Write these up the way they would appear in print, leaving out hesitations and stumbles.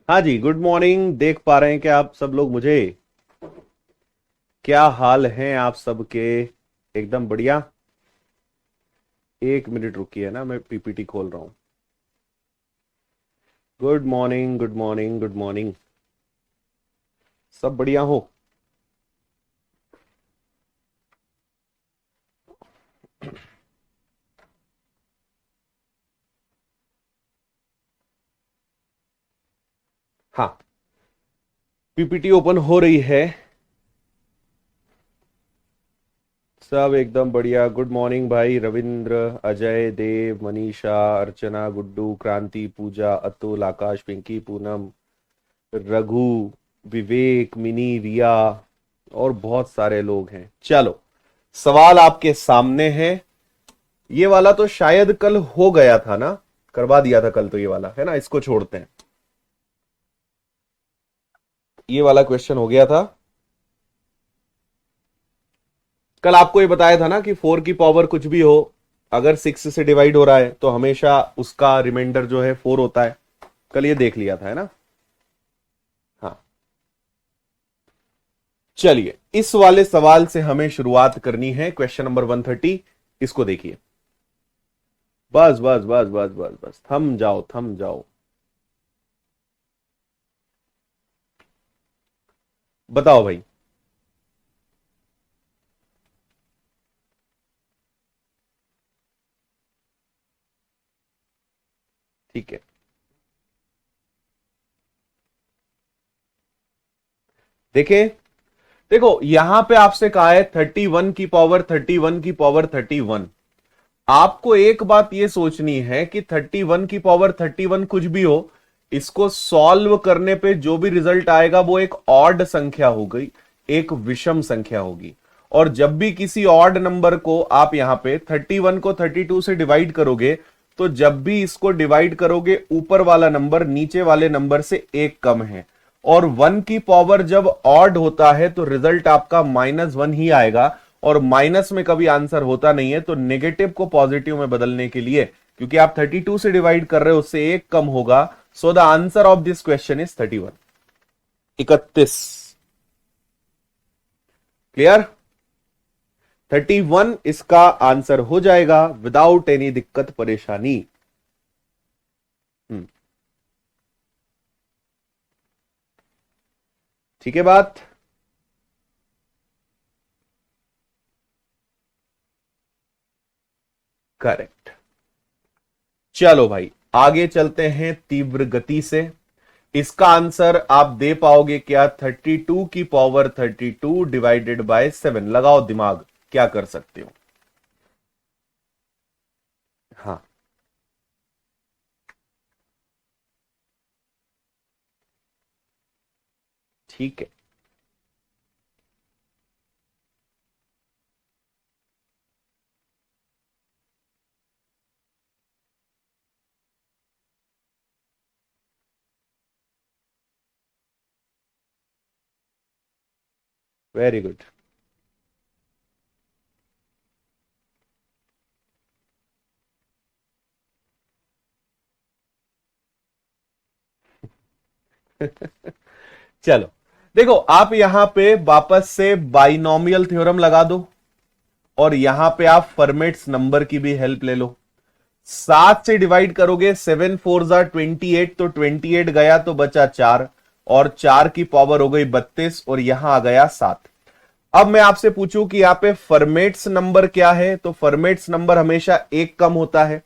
हाँ जी, good morning. देख पा रहे हैं क्या आप सब लोग मुझे? क्या हाल हैं आप सबके? एकदम बढ़िया। एक मिनट रुकिए ना, मैं पीपीटी खोल रहा हूं। Good morning, good morning, good morning. सब बढ़िया हो? हाँ, पीपीटी ओपन हो रही है। सब एकदम बढ़िया। गुड मॉर्निंग भाई रविंद्र, अजय, देव, मनीषा, अर्चना, गुड्डू, क्रांति, पूजा, अतुल, आकाश, पिंकी, पूनम, रघु, विवेक, मिनी, रिया और बहुत सारे लोग हैं। चलो, सवाल आपके सामने है। ये वाला तो शायद कल हो गया था ना, करवा दिया था कल, तो ये वाला है ना, इसको छोड़ते हैं। ये वाला क्वेश्चन हो गया था कल। आपको ये बताया था ना कि 4 की पावर कुछ भी हो, अगर 6 से डिवाइड हो रहा है तो हमेशा उसका रिमाइंडर जो है 4 होता है। कल ये देख लिया था, है ना? हाँ, चलिए इस वाले सवाल से हमें शुरुआत करनी है। क्वेश्चन नंबर 130, इसको देखिए। बस बस बस बस बस बस, थम जाओ थम जाओ। बताओ भाई। ठीक है, देखें। देखो, यहां पे आपसे कहा है 31 की पावर 31 की पावर 31। आपको एक बात यह सोचनी है कि 31 की पावर 31 कुछ भी हो, इसको सॉल्व करने पे जो भी रिजल्ट आएगा वो एक ऑड संख्या हो गई, एक विषम संख्या होगी। और जब भी किसी ऑड नंबर को आप यहां पे 31 को 32 से डिवाइड करोगे, तो जब भी इसको डिवाइड करोगे, ऊपर वाला नंबर नीचे वाले नंबर से एक कम है। और 1 की पावर जब ऑड होता है तो रिजल्ट आपका -1 ही आएगा। और माइनस में कभी आंसर होता नहीं है, तो नेगेटिव को पॉजिटिव में बदलने के लिए, क्योंकि आप 32 से डिवाइड कर रहे हो, उससे एक कम होगा। So the answer of this question is 31, 31। Clear? 31 इसका आंसर हो जाएगा विदाउट एनी दिक्कत परेशानी। हम्म, ठीक है बात। करेक्ट। चलो भाई, आगे चलते हैं तीव्र गति से। इसका आंसर आप दे पाओगे क्या? 32 की पावर 32 डिवाइडेड बाय 7। लगाओ दिमाग, क्या कर सकते हो? हाँ, ठीक है। Very good. चलो, देखो, आप यहां पे वापस से बाइनोमियल थ्योरम लगा दो, और यहां पे आप फर्मेट्स नंबर की भी हेल्प ले लो। 7 से डिवाइड करोगे, 7 4 जार 28, तो 28 गया तो बचा 4, और 4 की पावर हो गई 32, और यहां आ गया 7। अब मैं आपसे पूछूं कि यहां पे फर्मेट्स नंबर क्या है, तो फर्मेट्स नंबर हमेशा एक कम होता है।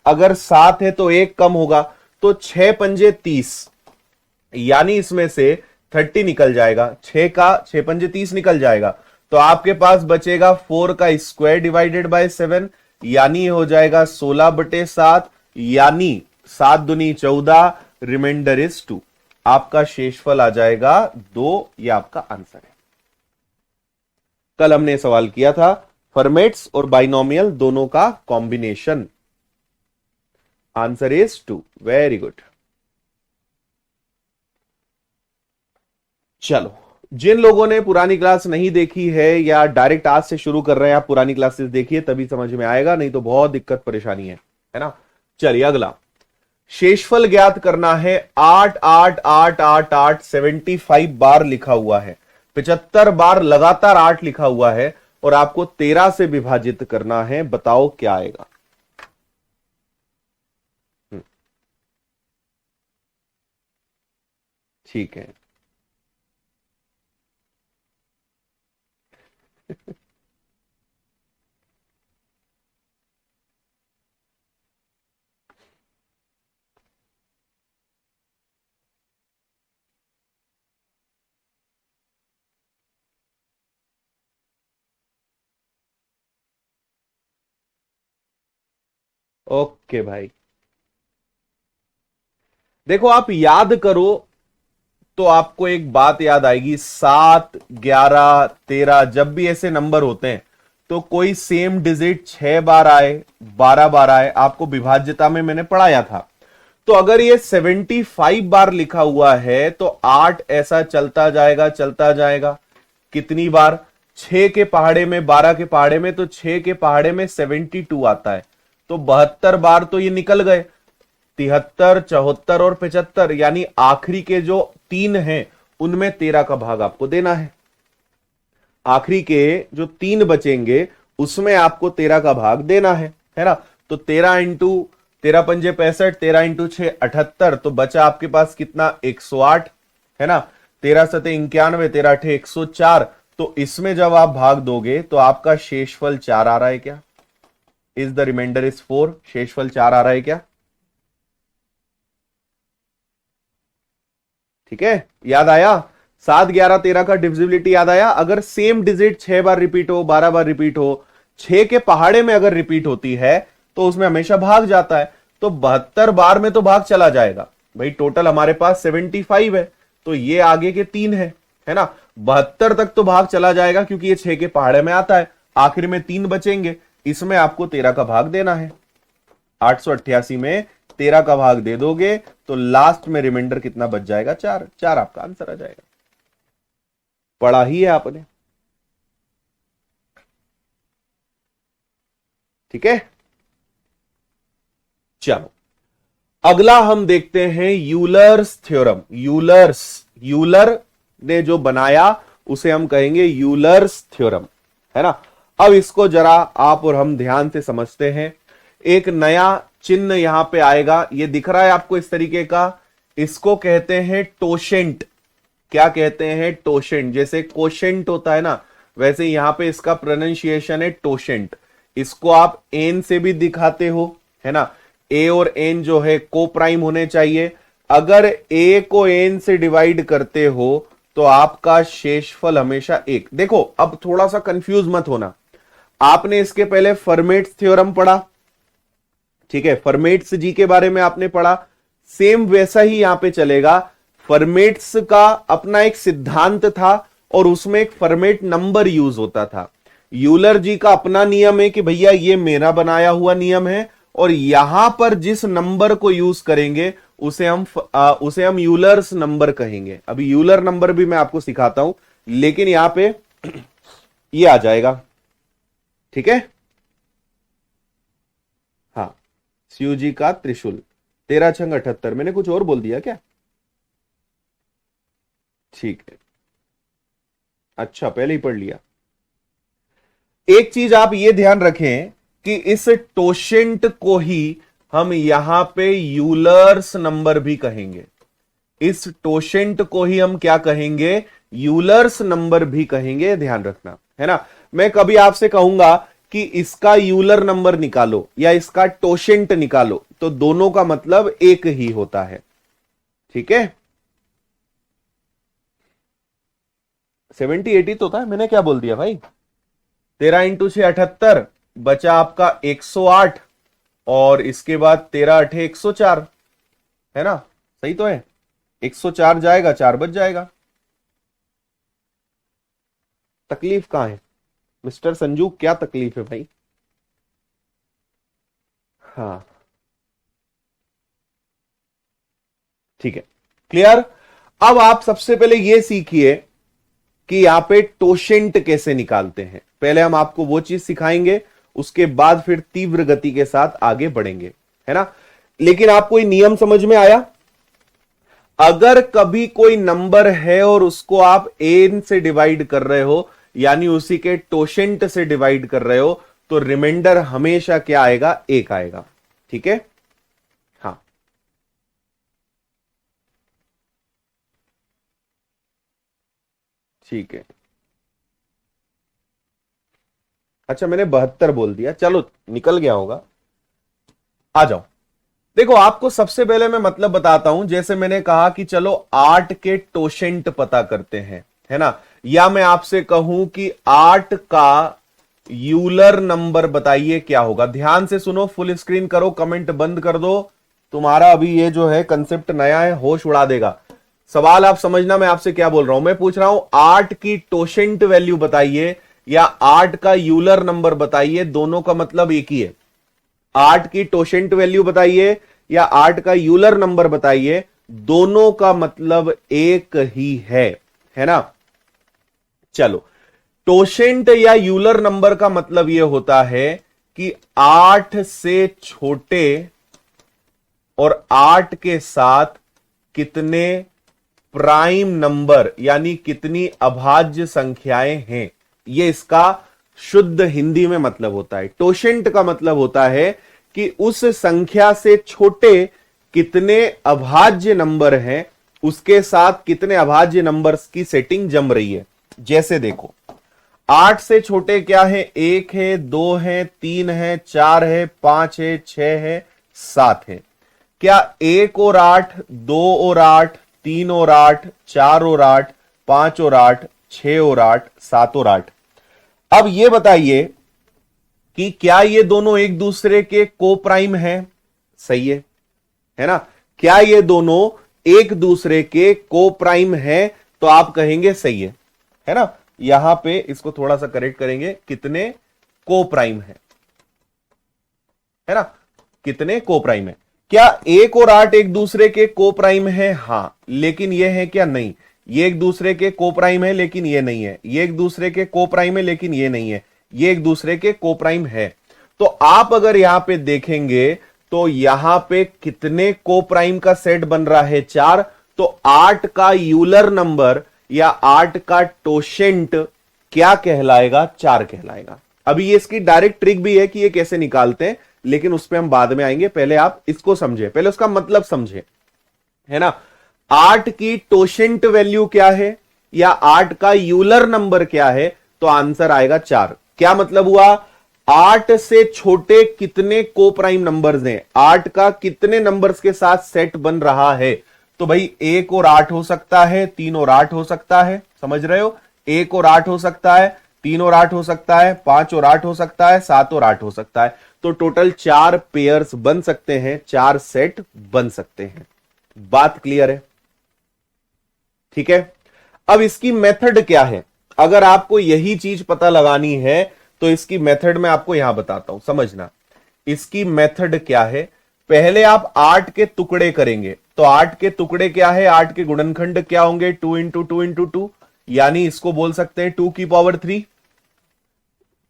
अगर 7 है तो एक कम होगा, तो 6 पंजे 30, यानी इसमें से 30 निकल जाएगा। 6 पंजे 30 निकल जाएगा, तो आपके पास बचेगा 4 का स्क्वायर डिवाइडेड बाय 7, यानी हो जाएगा 16/7, यानी 7 दूनी 14, रिमाइंडर इज 2। आपका शेषफल आ जाएगा 2। ये आपका आंसर है। कल हमने सवाल किया था फॉर्मेट्स और बाइनोमियल दोनों का combination. Answer is 2। Very good. चलो, जिन लोगों ने पुरानी क्लास नहीं देखी है या डायरेक्ट आज से शुरू कर रहे हैं, आप पुरानी क्लासेस देखिए, तभी समझ में आएगा, नहीं तो बहुत दिक्कत परेशानी है ना? चलिए अगला। शेषफल ज्ञात करना है। 8 8 8 8 8 75 लिखा हुआ है, 75 बार लगातार 8 लिखा हुआ है और आपको 13 से विभाजित करना है। बताओ क्या आएगा। ठीक है। ओके भाई, देखो आप याद करो तो आपको एक बात याद आएगी। 7 11 13 जब भी ऐसे नंबर होते हैं तो कोई सेम डिजिट 6 बार आए, 12 बार आए, आपको विभाज्यता में मैंने पढ़ाया था। तो अगर ये 75 बार लिखा हुआ है तो 8 ऐसा चलता जाएगा चलता जाएगा। कितनी बार? 6 के पहाड़े में, 12 के पहाड़े में, तो 6 के पहाड़े में 72 आता है, तो 72 बार तो ये निकल गए। 73 74 और 75, यानी आखिरी के जो 3 हैं उनमें 13 का भाग आपको देना है। आखिरी के जो 3 बचेंगे उसमें आपको 13 का भाग देना है ना। तो 13 इंटू 13 पंजे 65, 13 इंटू 6 78, तो बचा आपके पास कितना? 108, है ना। 13 सते 91, 13 अठे 104। तो इसमें जब आप भाग दोगे तो आपका शेषफल 4 आ रहा है क्या? इज द रिमाइंडर इज 4, शेषफल 4 आ रहा है क्या? ठीक है, याद आया? 7 11 13 का डिविजिबिलिटी याद आया? अगर सेम डिजिट 6 बार रिपीट हो, 12 बार रिपीट हो, 6 के पहाड़े में अगर रिपीट होती है तो उसमें हमेशा भाग जाता है। तो 72 बार में तो भाग चला जाएगा भाई। टोटल हमारे पास 75 है, तो ये आगे के 3 है ना। 72 तक तो भाग चला जाएगा क्योंकि ये 6 के पहाड़े में आता है। आखिर में 3 बचेंगे, इसमें आपको 13 का भाग देना है। 888 में 13 का भाग दे दोगे तो लास्ट में रिमाइंडर कितना बच जाएगा? 4। 4 आपका आंसर आ जाएगा। पढ़ा ही है आपने, ठीक है। चलो अगला हम देखते हैं यूलर्स थ्योरम। यूलर ने जो बनाया उसे हम कहेंगे यूलर्स थ्योरम, है ना। अब इसको जरा आप और हम ध्यान से समझते हैं। एक नया चिन्ह यहां पे आएगा, ये दिख रहा है आपको इस तरीके का। इसको कहते हैं टोशेंट। क्या कहते हैं? टोशेंट। जैसे कोशेंट होता है ना, वैसे यहां पे इसका प्रोनाउंसिएशन है टोशेंट। इसको आप एन से भी दिखाते हो, है ना। ए और एन जो है को प्राइम होने चाहिए। अगर ए को एन से डिवाइड करते हो तो आपका शेषफल हमेशा 1। देखो अब थोड़ा सा कंफ्यूज मत होना। आपने इसके पहले फर्मेट्स थ्योरम पढ़ा, ठीक है, फर्मेट्स जी के बारे में आपने पढ़ा। सेम वैसा ही यहां पे चलेगा। फर्मेट्स का अपना एक सिद्धांत था और उसमें एक फर्मेट नंबर यूज होता था। यूलर जी का अपना नियम है कि भैया ये मेरा बनाया हुआ नियम है और यहां पर जिस नंबर को यूज करेंगे उसे हम यूलर्स नंबर कहेंगे। अभी यूलर नंबर भी मैं आपको सिखाता हूं, लेकिन यहां पे ये आ जाएगा, ठीक है। हाँ, शिव जी का त्रिशूल 13 छंग 78। मैंने कुछ और बोल दिया क्या? ठीक है, अच्छा पहले ही पढ़ लिया। एक चीज आप ये ध्यान रखें कि इस टोशेंट को ही हम यहां पे यूलर्स नंबर भी कहेंगे। इस टोशेंट को ही हम क्या कहेंगे? यूलर्स नंबर भी कहेंगे, ध्यान रखना, है ना। मैं कभी आपसे कहूंगा कि इसका यूलर नंबर निकालो या इसका टोशेंट निकालो, तो दोनों का मतलब एक ही होता है, ठीक है। 70 80 तो होता है। मैंने क्या बोल दिया भाई? 13 इंटू 6 78, बचा आपका 108 और इसके बाद 13 अठे 104, है ना। सही तो है। 104 जाएगा, 4 बच जाएगा। तकलीफ कहां है मिस्टर संजू? क्या तकलीफ है भाई? हाँ ठीक है, क्लियर। अब आप सबसे पहले यह सीखिए कि यहां पे टोशेंट कैसे निकालते हैं। पहले हम आपको वो चीज सिखाएंगे, उसके बाद फिर तीव्र गति के साथ आगे बढ़ेंगे, है ना। लेकिन आपको ये नियम समझ में आया? अगर कभी कोई नंबर है और उसको आप n से डिवाइड कर रहे हो, यानी उसी के टोशेंट से डिवाइड कर रहे हो, तो रिमाइंडर हमेशा क्या आएगा? 1 आएगा। ठीक है, हाँ। ठीक है, अच्छा मैंने 72 बोल दिया, चलो निकल गया होगा। आ जाओ, देखो आपको सबसे पहले मैं मतलब बताता हूं। जैसे मैंने कहा कि चलो 8 के टोशेंट पता करते हैं, है ना, या मैं आपसे कहूं कि 8 का यूलर नंबर बताइए क्या होगा। ध्यान से सुनो, फुल स्क्रीन करो, कमेंट बंद कर दो। तुम्हारा अभी ये जो है कंसेप्ट नया है, होश उड़ा देगा। सवाल आप समझना, मैं आपसे क्या बोल रहा हूं। मैं पूछ रहा हूं 8 की टोशेंट वैल्यू बताइए या 8 का यूलर नंबर बताइए, दोनों का मतलब एक ही है। 8 की टोशेंट वैल्यू बताइए या 8 का यूलर नंबर बताइए, दोनों का मतलब एक ही है ना। चलो, टोशेंट या यूलर नंबर का मतलब यह होता है कि 8 से छोटे और 8 के साथ कितने प्राइम नंबर यानी कितनी अभाज्य संख्याएं हैं, यह इसका शुद्ध हिंदी में मतलब होता है। टोशेंट का मतलब होता है कि उस संख्या से छोटे कितने अभाज्य नंबर हैं, उसके साथ कितने अभाज्य नंबर्स की सेटिंग जम रही है। जैसे देखो, 8 से छोटे क्या है? 1 है, 2 है, 3 है, 4 है, 5 है, 6 है, 7 है। क्या 1 और 8, 2 और 8, 3 और 8, 4 और 8, 5 और 8, 6 और 8, 7 और 8? अब यह बताइए कि क्या ये दोनों एक दूसरे के को प्राइम है? सही है ना। क्या ये दोनों एक दूसरे के को प्राइम है? तो आप कहेंगे सही है ना। यहां पे इसको थोड़ा सा करेक्ट करेंगे, कितने को प्राइम है ना, कितने को प्राइम है। क्या 1 और 8 एक दूसरे के को प्राइम है? हां, लेकिन यह है क्या? नहीं। ये एक दूसरे के को प्राइम है लेकिन ये नहीं है। ये एक दूसरे के को प्राइम है लेकिन ये नहीं है। ये एक दूसरे के को प्राइम है। तो आप अगर यहां पे देखेंगे तो यहां पे कितने को प्राइम का सेट बन रहा है? 4। तो 8 का यूलर नंबर या 8 का टोशेंट क्या कहलाएगा? 4 कहलाएगा। अभी ये इसकी डायरेक्ट ट्रिक भी है कि ये कैसे निकालते हैं, लेकिन उस पर हम बाद में आएंगे। पहले आप इसको समझे, पहले उसका मतलब समझे, है ना। 8 की टोशेंट वैल्यू क्या है या 8 का यूलर नंबर क्या है? तो आंसर आएगा 4। क्या मतलब हुआ? 8 से छोटे कितने को प्राइम नंबर्स हैं, 8 का कितने नंबर्स के साथ सेट बन रहा है? तो भाई 1 और 8 हो सकता है, 3 और 8 हो सकता है, समझ रहे हो। 1 और 8 हो सकता है, 3 और 8 हो सकता है, 5 और 8 हो सकता है, 7 और 8 हो सकता है। तो टोटल 4 पेयर्स बन सकते हैं, 4 सेट बन सकते हैं। बात क्लियर है? ठीक है। अब इसकी मेथड क्या है? अगर आपको यही चीज पता लगानी है तो इसकी मेथड मैं आपको यहां बताता हूं, समझना। इसकी मेथड क्या है? पहले आप 8 के टुकड़े करेंगे। तो 8 के टुकड़े क्या है? 8 के गुणनखंड क्या होंगे? 2 इंटू 2 इंटू 2, यानी इसको बोल सकते हैं 2 की पावर 3।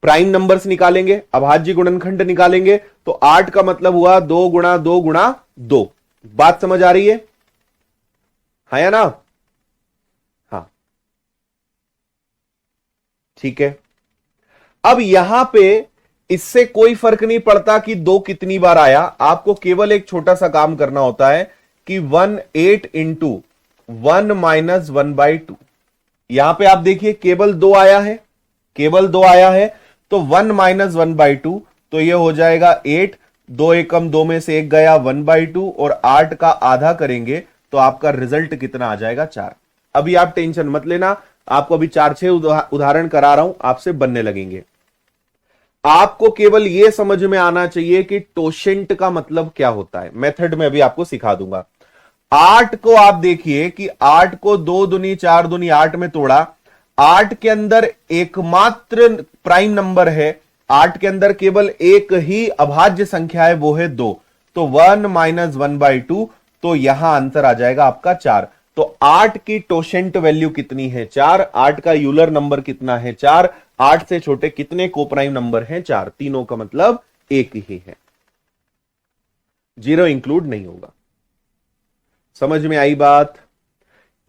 प्राइम नंबर्स निकालेंगे, अभाज्य गुणनखंड निकालेंगे, तो 8 का मतलब हुआ 2 गुणा 2 गुणा 2। बात समझ आ रही है या ना? हाँ, ठीक है। अब यहां पे इससे कोई फर्क नहीं पड़ता कि 2 कितनी बार आया, आपको केवल एक छोटा सा काम करना होता है कि 8 इंटू 1 माइनस 1/2। यहां पे आप देखिए केवल 2 आया है, केवल 2 आया है, तो 1 माइनस 1/2, तो यह हो जाएगा 8। 2 एकम 2 में से 1 गया, 1/2, और 8 का आधा करेंगे तो आपका रिजल्ट कितना आ जाएगा? 4। अभी आप टेंशन मत लेना, आपको अभी 4-6 उदाहरण करा रहा हूं, आपसे बनने लगेंगे। आपको केवल यह समझ में आना चाहिए कि टोशेंट का मतलब क्या होता है। मेथड में अभी आपको सिखा दूंगा। 8 को आप देखिए कि 8 को 2 दूनी 4 दूनी 8 में तोड़ा। 8 के अंदर एकमात्र प्राइम नंबर है, 8 के अंदर केवल एक ही अभाज्य संख्या है, वो है 2। तो 1 माइनस 1/2, तो यहां आंसर आ जाएगा आपका 4। तो 8 की टोशेंट वैल्यू कितनी है? 4। 8 का यूलर नंबर कितना है? 4। 8 से छोटे कितने को प्राइम नंबर हैं? 4। तीनों का मतलब एक ही है। जीरो इंक्लूड नहीं होगा। समझ में आई बात?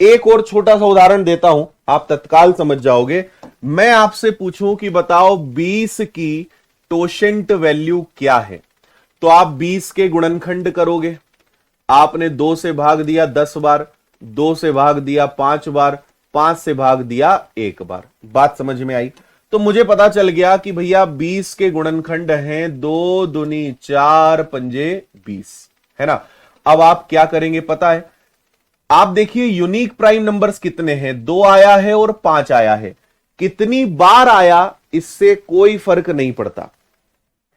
एक और छोटा सा उदाहरण देता हूं, आप तत्काल समझ जाओगे। मैं आपसे पूछूं कि बताओ 20 की टोशेंट वैल्यू क्या है, तो आप 20 के गुणनखंड करोगे। आपने 2 से भाग दिया 10 बार, 2 से भाग दिया 5 बार, 5 से भाग दिया 1 बार। बात समझ में आई? तो मुझे पता चल गया कि भैया 20 के गुणनखंड हैं 2 दूनी 4 पंजे 20, है ना। अब आप क्या करेंगे पता है? आप देखिए यूनिक प्राइम नंबर्स कितने हैं, 2 आया है और 5 आया है। कितनी बार आया इससे कोई फर्क नहीं पड़ता,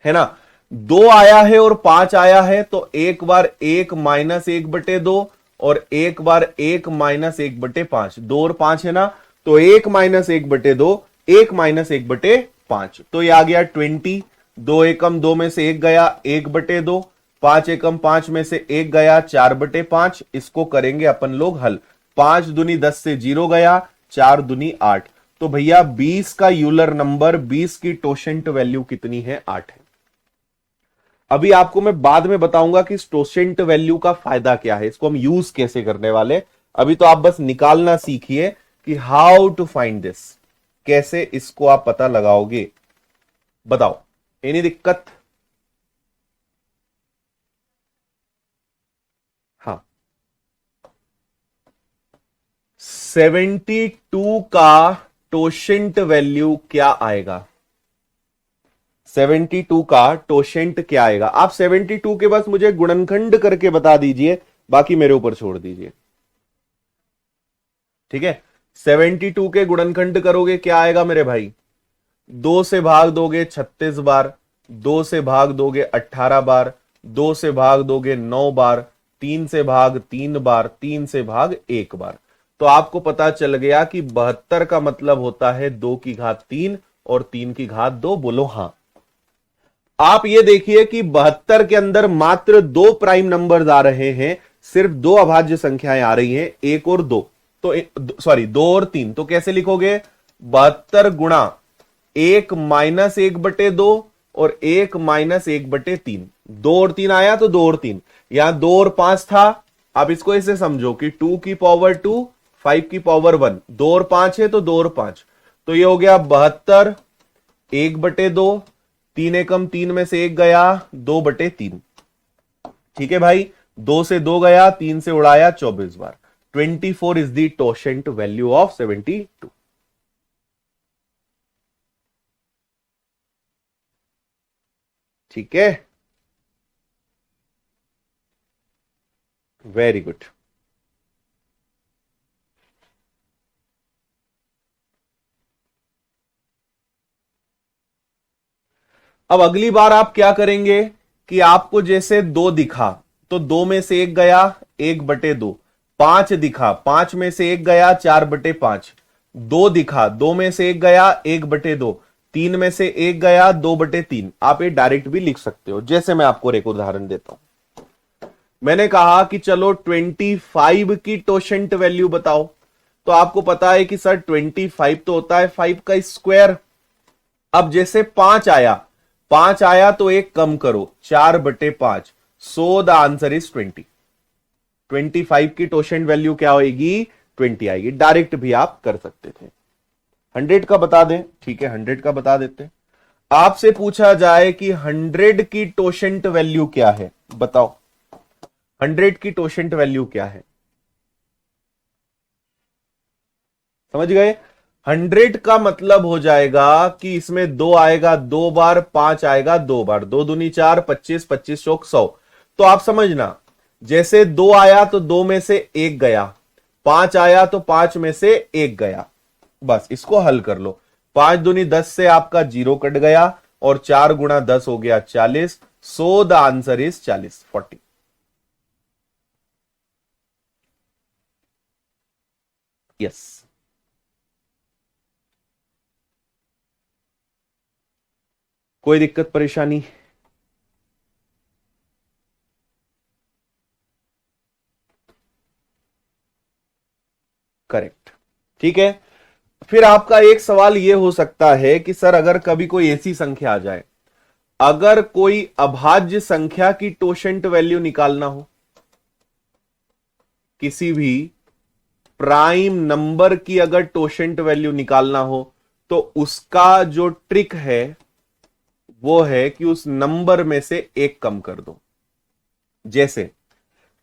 है ना। 2 आया है और 5 आया है, तो एक बार 1 माइनस 1/2 और एक बार 1 माइनस 1/5। 2 और 5 है ना, तो 1 माइनस 1/2, 1 माइनस 1/5, तो ये आ गया 20। 2 एकम 2 में से 1 गया 1/2, 5 एकम 5 में से 1 गया 4/5। इसको करेंगे अपन लोग हल। 5 दूनी 10 से 0 गया, 4 दूनी 8। तो भैया 20 का यूलर नंबर, 20 की टोशेंट वैल्यू कितनी है? 8 है। अभी आपको मैं बाद में बताऊंगा कि टोशेंट वैल्यू का फायदा क्या है, इसको हम यूज कैसे करने वाले। अभी तो आप बस निकालना सीखिए कि हाउ टू फाइंड दिस, कैसे इसको आप पता लगाओगे। बताओ, एनी दिक्कत? हाँ, 72 का टोशेंट वैल्यू क्या आएगा? 72 का टोशेंट क्या आएगा? आप 72 के बस मुझे गुणनखंड करके बता दीजिए, बाकी मेरे ऊपर छोड़ दीजिए, ठीक है। 72 के गुणनखंड करोगे क्या आएगा मेरे भाई? 2 से भाग दोगे 36 बार, 2 से भाग दोगे 18 बार, 2 से भाग दोगे 9 बार, 3 से भाग 3 बार, 3 से भाग 1 बार। तो आपको पता चल गया कि 72 का मतलब होता है 2 की घात 3 और 3 की घात 2। बोलो हां। आप ये देखिए कि 72 के अंदर मात्र 2 प्राइम नंबर्स आ रहे हैं, सिर्फ 2 अभाज्य संख्याएं आ रही हैं, 1 और 2। तो सॉरी 2 और 3। तो कैसे लिखोगे? 72 गुणा 1 माइनस 1/2 और 1 माइनस 1/3। 2 और 3 आया तो 2 और 3, यहां 2 और 5 था। आप इसको ऐसे समझो कि 2 की पावर 2, 5 की पावर 1, 2 और 5 है तो 2 और 5, तो ये हो गया 72 1/2, 3 एकम 3 में से 1 गया 2/3। ठीक है भाई, 2 से 2 गया, 3 से उड़ाया 24 बार। 24 इज द टोशेंट वैल्यू ऑफ 72। ठीक है, वेरी गुड। अब अगली बार आप क्या करेंगे कि आपको जैसे 2 दिखा तो 2 में से 1 गया 1/2, 5 दिखा 5 में से 1 गया 4/5, 2 दिखा 2 में से 1 गया 1/2, 3 में से 1 गया 2/3। आप ये डायरेक्ट भी लिख सकते हो। जैसे मैं आपको एक उदाहरण देता हूं, मैंने कहा कि चलो 25 की टोशेंट वैल्यू बताओ। तो आपको पता है कि सर 25 तो होता है 5 का स्क्वायर। अब जैसे 5 आया, 5 आया तो एक कम करो 4/5, सो द आंसर इज 20। 25 की टोशेंट वैल्यू क्या होगी? 20 आएगी। डायरेक्ट भी आप कर सकते थे। 100 का बता दें? ठीक है, 100 का बता देते हैं। आपसे पूछा जाए कि 100 की टोशेंट वैल्यू क्या है, बताओ 100 की टोशेंट वैल्यू क्या है? समझ गए? 100 का मतलब हो जाएगा कि इसमें 2 आएगा 2 बार, 5 आएगा 2 बार, 2 दूनी 4, 25, 25 चौक 100। तो आप समझना, जैसे 2 आया तो 2 में से 1 गया, 5 आया तो 5 में से 1 गया। बस इसको हल कर लो। 5 दूनी 10 से आपका 0 कट गया और 4 गुणा 10 हो गया 40। So the answer is 40, 40। Yes. कोई दिक्कत परेशानी? करेक्ट। ठीक है। फिर आपका एक सवाल यह हो सकता है कि सर अगर कभी कोई ऐसी संख्या आ जाए अगर कोई अभाज्य संख्या की टोशेंट वैल्यू निकालना हो, किसी भी प्राइम नंबर की अगर टोशेंट वैल्यू निकालना हो, तो उसका जो ट्रिक है वो है कि उस नंबर में से एक कम कर दो। जैसे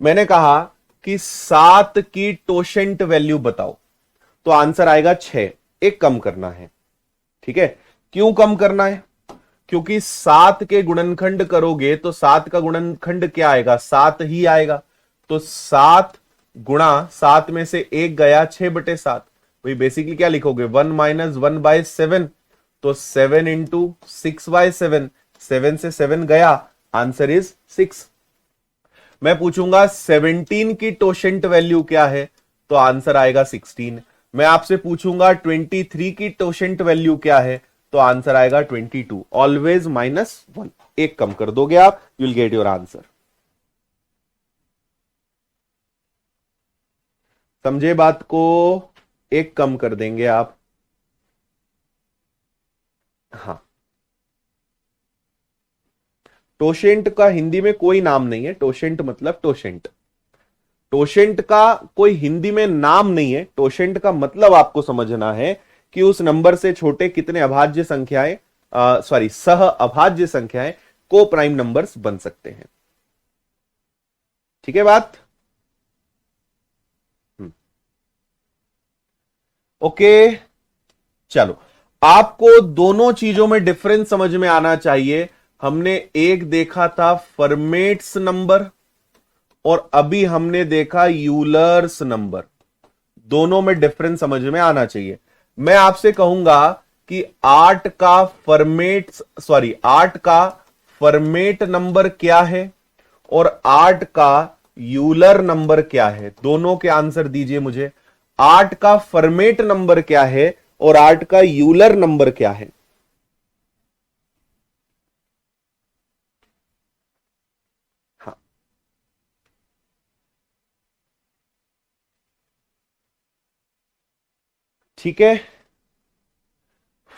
मैंने कहा कि 7 की टोशेंट वैल्यू बताओ, तो आंसर आएगा 6, एक कम करना है। ठीक है, क्यों कम करना है? क्योंकि 7 के गुणनखंड करोगे तो 7 का गुणनखंड क्या आएगा? 7 ही आएगा। तो 7 गुणा 7 में से एक गया, 6/7। वही बेसिकली क्या लिखोगे? 1 - 1/7। तो 7 इंटू 6/7, 7 से 7 गया, आंसर इज 6। मैं पूछूंगा 17 की टोशेंट वैल्यू क्या है, तो आंसर आएगा 16। मैं आपसे पूछूंगा 23 की टोशेंट वैल्यू क्या है, तो आंसर आएगा 22। ऑलवेज -1, एक कम कर दोगे आप, you will get your answer. समझे बात को? एक कम कर देंगे आप। हाँ, टोशेंट का हिंदी में कोई नाम नहीं है। टोशेंट मतलब टोशेंट। टोशेंट का कोई हिंदी में नाम नहीं है। टोशेंट का मतलब आपको समझना है कि उस नंबर से छोटे कितने अभाज्य संख्याएं, सह अभाज्य संख्याएं को प्राइम नंबर्स बन सकते हैं। ठीक है बात? ओके, चलो, आपको दोनों चीजों में डिफरेंस समझ में आना चाहिए। हमने एक देखा था फर्मेट्स नंबर और अभी हमने देखा यूलर्स नंबर। दोनों में डिफरेंस समझ में आना चाहिए। मैं आपसे कहूंगा कि 8 का फर्मेट नंबर क्या है और 8 का यूलर नंबर क्या है, दोनों के आंसर दीजिए मुझे। 8 का फर्मेट नंबर क्या है और 8 का यूलर नंबर क्या है? हाँ, ठीक है।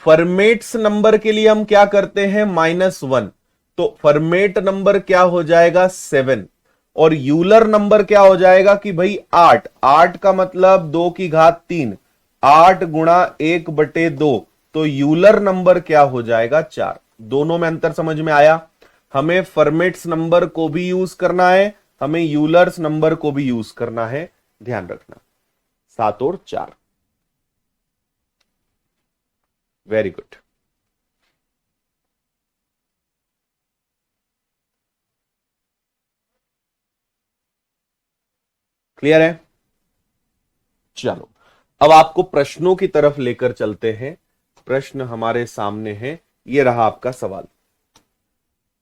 फर्मेट्स नंबर के लिए हम क्या करते हैं? -1। तो फर्मेट नंबर क्या हो जाएगा? 7। और यूलर नंबर क्या हो जाएगा कि भाई 8। 8 का मतलब 2 की घात 3, 8 गुणा 1/2। तो यूलर नंबर क्या हो जाएगा? 4। दोनों में अंतर समझ में आया? हमें फर्मेट्स नंबर को भी यूज करना है, हमें यूलर्स नंबर को भी यूज करना है, ध्यान रखना। 7 और 4। Very good. क्लियर है? चलो, अब आपको प्रश्नों की तरफ लेकर चलते हैं। प्रश्न हमारे सामने है, ये रहा आपका सवाल।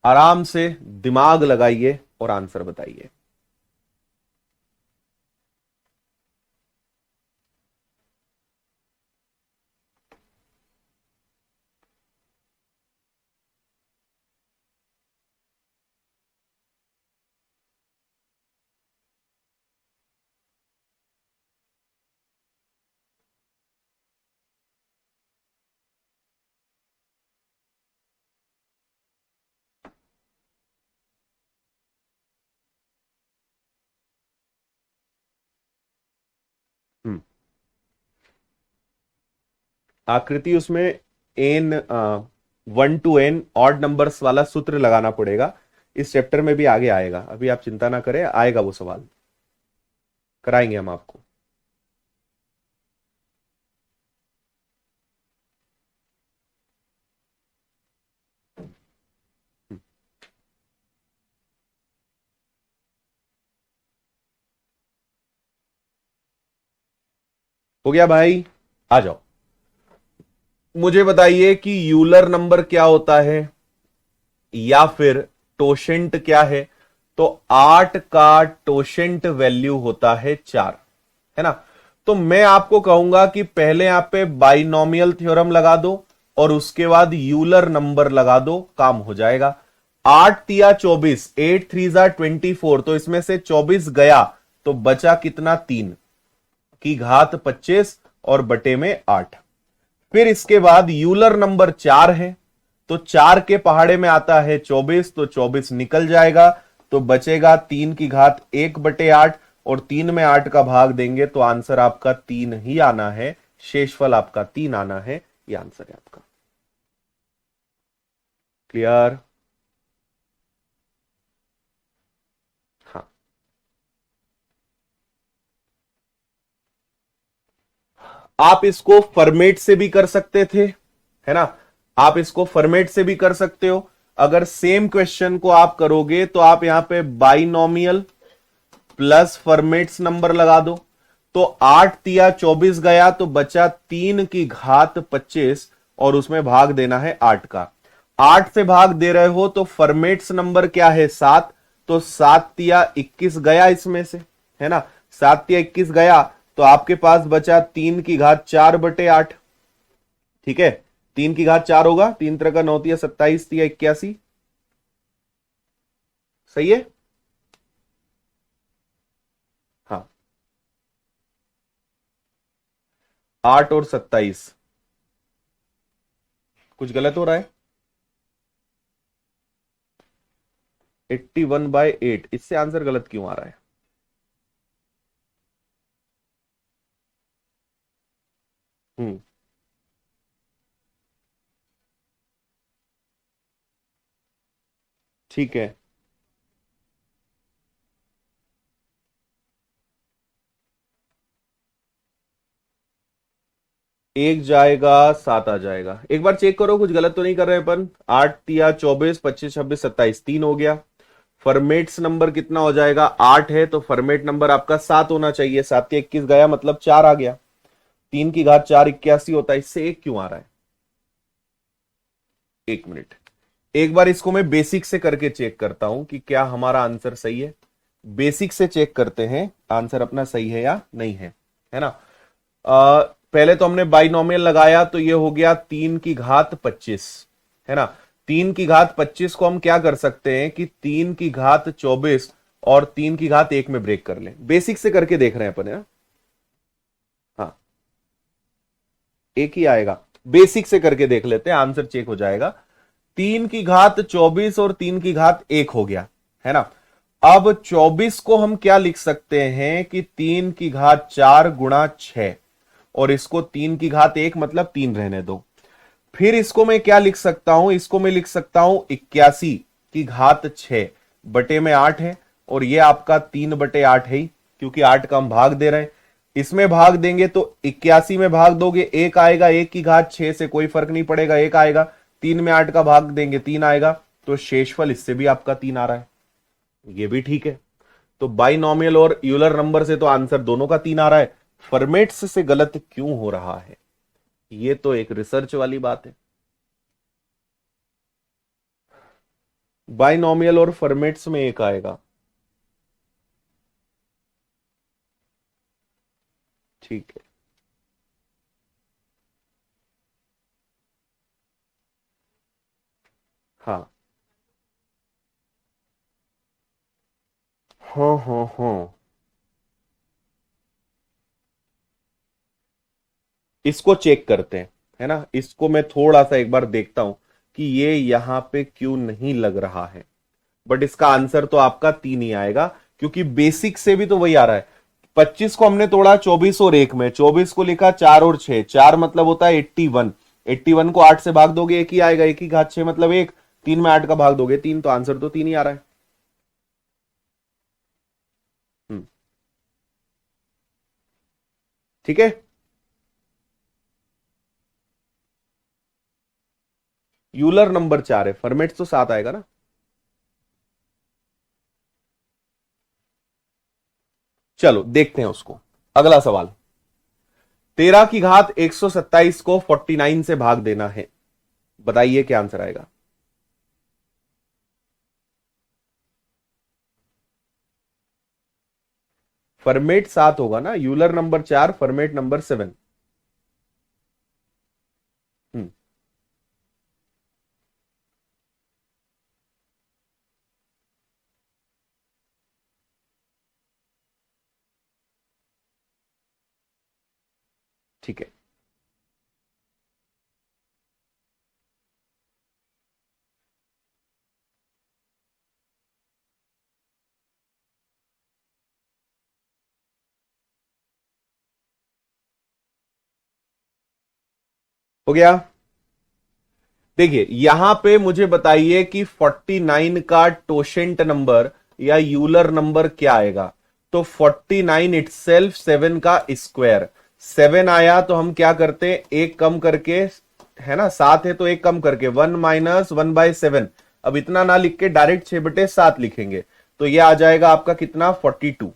आराम से दिमाग लगाइए और आंसर बताइए। हम्म आकृति उसमें n 1 to n odd numbers वाला सूत्र लगाना पड़ेगा। इस चैप्टर में भी आगे आएगा, अभी आप चिंता ना करें, आएगा वो सवाल, कराएंगे हम आपको। हो गया भाई? आ जाओ, मुझे बताइए कि यूलर नंबर क्या होता है या फिर टोशेंट क्या है? तो 8 का टोशेंट वैल्यू होता है 4, है ना? तो मैं आपको कहूंगा कि पहले यहां पे बाइनोमियल थ्योरम लगा दो और उसके बाद यूलर नंबर लगा दो, काम हो जाएगा। 8 तिया 24, 8 3 जा 24, तो इसमें से 24 गया तो बचा कितना? 3 की घात 25 और बटे में 8। फिर इसके बाद यूलर नंबर 4 है, तो 4 के पहाड़े में आता है 24, तो 24 निकल जाएगा, तो बचेगा 3 की घात 1/8, और 3 में 8 का भाग देंगे तो आंसर आपका 3 ही आना है, शेषफल आपका 3 आना है, ये आंसर है आपका। क्लियर? हाँ, आप इसको फॉर्मेट से भी कर सकते थे, है ना, आप इसको फॉर्मेट से भी कर सकते हो। अगर सेम क्वेश्चन को आप करोगे तो आप यहां पे बाइनोमियल प्लस फॉर्मेट्स नंबर लगा दो, तो 8 × 3 = 24 गया, तो बचा 3 की घात 25, और उसमें भाग देना है 8 का। 8 से भाग दे रहे हो तो फॉर्मेट्स नंबर क्या है 7, तो 7 × 3 = 21 गया इसमें से, है ना, 7 × 3 = 21 गया, तो आपके पास बचा 3 की घात 4/8। ठीक है, 3 की घात 4 होगा, 3 × 3 = 9, 27, सही है। हाँ, 8 और 27, कुछ गलत हो रहा है? 81/8, इससे आंसर गलत क्यों आ रहा है? हम्म, ठीक है, एक जाएगा 7 आ जाएगा। एक बार चेक करो कुछ गलत तो नहीं कर रहे अपन। 8 × 3 = 24, 25, 26, 27, 3 हो गया। फॉर्मेट्स नंबर कितना हो जाएगा? 8 है, तो फॉर्मेट नंबर आपका 7 होना चाहिए। 7 × 21 गया, मतलब 4 आ गया। 3 की घात 4 = 81 होता है, इससे एक क्यों आ रहा है? 1 मिनट, एक बार इसको मैं बेसिक से करके चेक करता हूं कि क्या हमारा आंसर सही है। बेसिक से चेक करते हैं आंसर अपना सही है या नहीं है ना। पहले तो हमने बाइनोमियल लगाया, तो ये हो गया 3 की घात 25, है ना। 3 की घात 25 को हम क्या कर सकते हैं कि 3 की घात 24 और 3 की घात 1 में ब्रेक कर लें। बेसिक से करके देख रहे हैं अपन, है ना। हाँ, एक ही आएगा। बेसिक से करके देख लेते हैं, आंसर चेक हो जाएगा। 3 की घात 24 और 3 की घात 1 हो गया, है ना। अब 24 को हम क्या लिख सकते हैं कि 3 की घात 4 × 6, और इसको 3 की घात 1 मतलब 3 रहने दो। फिर इसको मैं क्या लिख सकता हूं? इसको मैं लिख सकता हूं 81 की घात 6 बटे में 8 है, और ये आपका 3/8 है ही, क्योंकि 8 का हम भाग दे रहे हैं। इसमें भाग देंगे तो 81 में भाग दोगे 1 आएगा, 1 की घात 6 से कोई फर्क नहीं पड़ेगा, 1 आएगा। 3 में 8 का भाग देंगे 3 आएगा, तो शेषफल इससे भी आपका 3 आ रहा है, ये भी ठीक है। तो बाइनोमियल और यूलर नंबर से तो आंसर दोनों का 3 आ रहा है, फॉर्मेट्स से गलत क्यों हो रहा है? ये तो एक रिसर्च वाली बात है। बाइनोमियल और फॉर्मेट्स में एक आएगा, ठीक है। हाँ, हाँ, हाँ, हाँ, इसको चेक करते हैं, है ना। इसको मैं थोड़ा सा एक बार देखता हूं कि ये यहां पे क्यों नहीं लग रहा है। बट इसका आंसर तो आपका 3 ही आएगा, क्योंकि बेसिक से भी तो वही आ रहा है। 25 को हमने तोड़ा 24 और 1 में, 24 को लिखा 4 और 6, 4 मतलब होता है 81। 81 को 8 से भाग दोगे 1 ही आएगा, 1 की घात 6 मतलब 1। 3 में 8 का भाग दोगे 3, तो आंसर तो 3 ही आ रहा है। हम्म, ठीक है। यूलर नंबर 4 है, फॉर्मेट तो 7 आएगा ना। चलो देखते हैं उसको। अगला सवाल, 13 की घात 127 को 49 से भाग देना है, बताइए क्या आंसर आएगा। फॉर्मेट 7 होगा ना, यूलर नंबर 4, फॉर्मेट नंबर 7। हम्म, ठीक है। हो गया। देखिए यहां पे मुझे बताइए कि 49 का टोशेंट नंबर या यूलर नंबर क्या आएगा। तो 49 इटसेल्फ 7 का स्क्वायर, 7 आया तो हम क्या करते हैं, एक कम करके, है ना, 7 है तो एक कम करके 1 - 1/7। अब इतना ना लिख के डायरेक्ट 6/7 लिखेंगे, तो ये आ जाएगा आपका कितना, 42।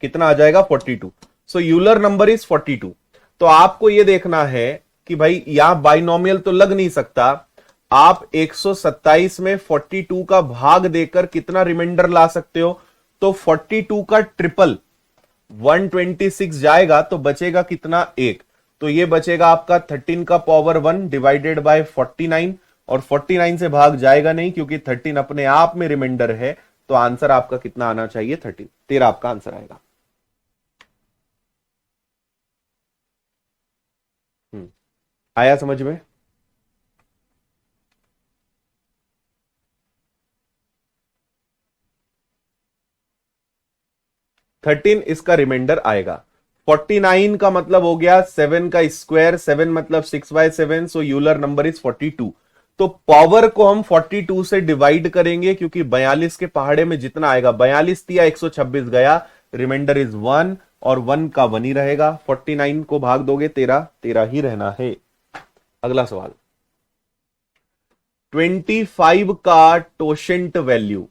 कितना आ जाएगा, 42। सो यूलर नंबर इज 42। तो आपको यह देखना है कि भाई यहां बाइनोमियल तो लग नहीं सकता, आप 127 में 42 का भाग देकर कितना रिमाइंडर ला सकते हो। तो 42 का ट्रिपल 126 जाएगा तो बचेगा कितना, एक। तो ये बचेगा आपका 13 का पावर 1 डिवाइडेड बाय 49, और 49 से भाग जाएगा नहीं क्योंकि 13 अपने आप में रिमाइंडर है। तो आंसर आपका कितना आना चाहिए, 13। 13 आपका आंसर आएगा। आया समझ में। 13 इसका रिमाइंडर आएगा। 49 का मतलब हो गया 7 का स्क्वायर, 7 मतलब 6/7, सो यूलर नंबर इज 42। तो पावर को हम 42 से डिवाइड करेंगे क्योंकि 42 के पहाड़े में जितना आएगा, 42 दिया 126 गया, रिमाइंडर इज 1, और 1 का 1 ही रहेगा। 49 को भाग दोगे 13, 13 ही रहना है। अगला सवाल, 25 का टोशेंट वैल्यू।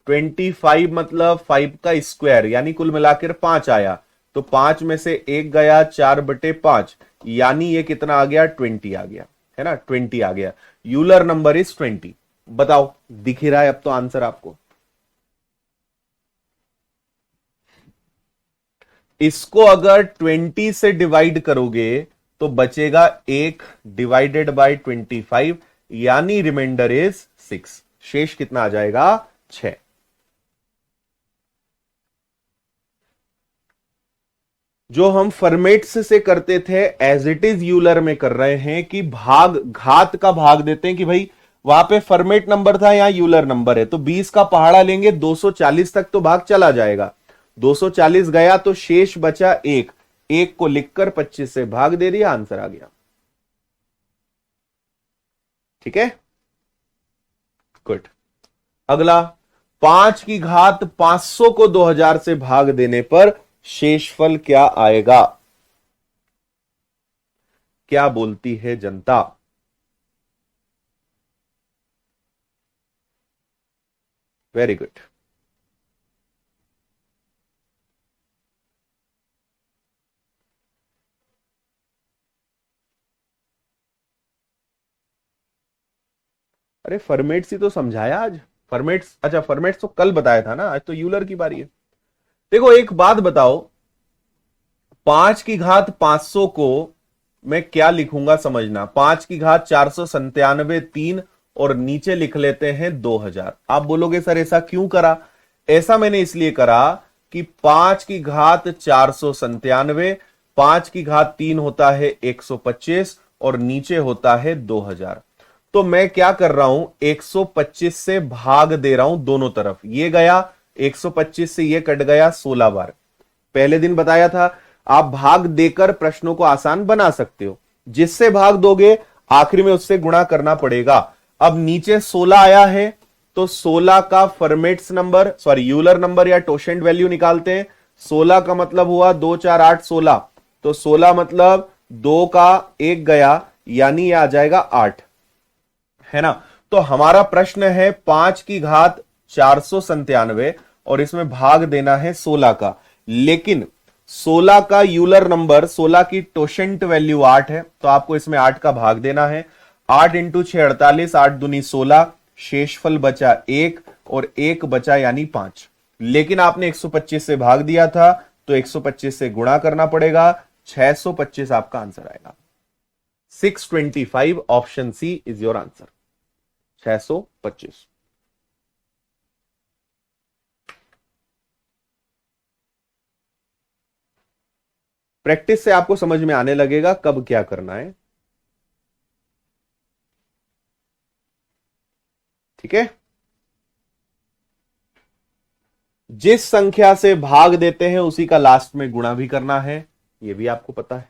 25 मतलब 5 का स्क्वायर, यानी कुल मिलाकर 5 आया, तो 5 में से एक गया, 4/5, यानी ये कितना आ गया, 20 आ गया, है ना, 20 आ गया। Euler number is 20। बताओ, दिख ही रहा है अब तो आंसर आपको। इसको अगर 20 से डिवाइड करोगे तो बचेगा 1 डिवाइडेड बाय 25, यानी रिमाइंडर इज 6। शेष कितना आ जाएगा, 6। जो हम फॉर्मेट्स से करते थे एज इट इज यूलर में कर रहे हैं कि भाग घात का भाग देते हैं कि भाई वहां पे फॉर्मेट नंबर था, यहां यूलर नंबर है, तो 20 का पहाड़ा लेंगे, 240 तक तो भाग चला जाएगा। 240 गया तो शेष बचा एक, एक को लिखकर 25 से भाग दे दिया, आंसर आ गया। ठीक है, गुड। अगला, 5 की घात 500 को 2000 से भाग देने पर शेषफल क्या आएगा। क्या बोलती है जनता। Very good. अरे फॉर्मेट्स ही तो समझाया आज। फॉर्मेट्स, अच्छा फॉर्मेट्स तो कल बताया था ना, आज तो यूलर की बारी है। देखो एक बात बताओ, 5 की घात 500 को मैं क्या लिखूंगा समझना। 5 की घात 497 3, और नीचे लिख लेते हैं 2000। आप बोलोगे सर ऐसा क्यों करा। ऐसा मैंने इसलिए करा कि 5 की घात 497, 5 की घात 3 होता है 125, और नीचे होता है 2000। तो मैं क्या कर रहा हूं, 125 से भाग दे रहा हूं दोनों तरफ। ये गया 125 से, ये कट गया 16 बार। पहले दिन बताया था आप भाग देकर प्रश्नों को आसान बना सकते हो, जिससे भाग दोगे आखिर में उससे गुणा करना पड़ेगा। अब नीचे 16 आया है तो 16 का formats number, sorry Euler number या टोशेंट वैल्यू निकालते हैं। 16 का मतलब हुआ 2 4 8 16, तो 16 मतलब 2 का 1 गया, यानी यह आ जाएगा 8, है ना। तो हमारा प्रश्न है 5 की घात 497 और इसमें भाग देना है 16 का, लेकिन 16 का यूलर नंबर, 16 की टोशेंट वैल्यू 8 है, तो आपको इसमें 8 का भाग देना है। 8 इंटू 6 48, 8 दूनी 16, शेषफल बचा 1 और 1 बचा यानी 5। लेकिन आपने 125 से भाग दिया था तो 125 से गुणा करना पड़ेगा, 625 आपका आंसर आएगा। 625 option C is your answer, 625। Practice से आपको समझ में आने लगेगा कब क्या करना है। ठीक है, जिस संख्या से भाग देते हैं उसी का लास्ट में गुणा भी करना है, यह भी आपको पता है।